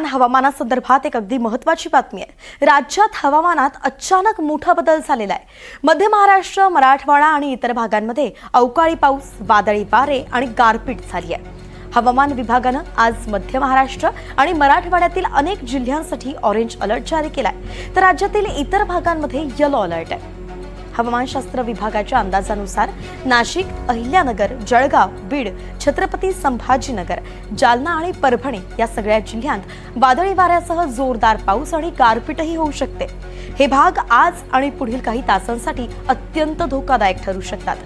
दरम्यान हवामानासंदर्भात एक अगदी महत्त्वाची बातमी आहे। राज्यात हवामानात अचानक मोठा बदल झालेला आहे। मध्य महाराष्ट्र, मराठवाडा आणि इतर भागांमध्ये अवकाळी पाऊस, वादळी वारे आणि गारपीट झाली आहे। हवामान विभागानं आज मध्य महाराष्ट्र आणि मराठवाड्यातील अनेक जिल्ह्यांसाठी ऑरेंज अलर्ट जारी केलाय, तर राज्यातील इतर भागांमध्ये येलो अलर्ट आहे। हवामानशास्त्र विभागाच्या अंदाजानुसार नाशिक, अहिल्यानगर, जळगाव, बीड, छत्रपती संभाजीनगर, जालना आणि परभणी या सगळ्या जिल्ह्यांत वादळी वाऱ्यासह जोरदार पाऊस आणि गारपीटही होऊ शकते। हे भाग आज आणि पुढील काही तासांसाठी अत्यंत धोकादायक ठरू शकतात।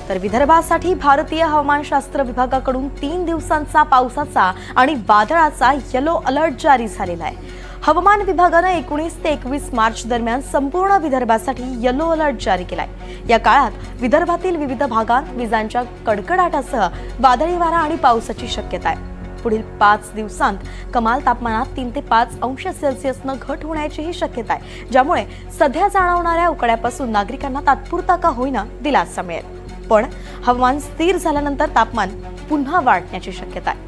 तर विदर्भासाठी भारतीय हवामानशास्त्र विभागाकडून 3 दिवसांचा पावसाचा आणि वादळाचा येलो अलर्ट जारी झालेला आहे। हवामान विभागाने 19 ते 21 मार्च दरम्यान संपूर्ण विदर्भासाठी येलो अलर्ट जारी केलाय। या काळात विदर्भातील विविध भागात विजांच्या कडकडाटासह वादळी वारा आणि पावसाची शक्यता आहे। पुढील 5 दिवसांत कमाल तापमानात 3 ते 5 अंश सेल्सिअसनं घट होण्याचीही शक्यता आहे, ज्यामुळे सध्या जाणवणाऱ्या उकाड्यापासून नागरिकांना तात्पुरता का होईना दिलासा मिळेल। पण हवामान स्थिर झाल्यानंतर तापमान पुन्हा वाढण्याची शक्यता आहे।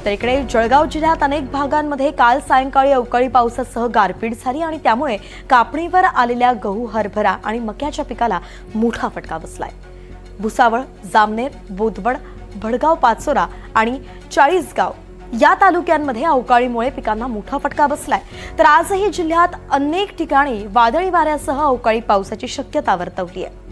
तर इकडे जळगाव जिल्ह्यात अनेक भागांमध्ये काल सायंकाळी अवकाळी पावसासह गारपीट झाली आणि त्यामुळे कापणीवर आलेल्या गहू, हरभरा आणि मक्याच्या पिकाला मोठा फटका बसलाय। भुसावळ, जामनेर, बोदवड, भडगाव, पाचोरा आणि चाळीसगाव या तालुक्यांमध्ये अवकाळीमुळे पिकांना मोठा फटका बसलाय। तर आजही जिल्ह्यात अनेक ठिकाणी वादळी वाऱ्यासह अवकाळी पावसाची शक्यता वर्तवली आहे।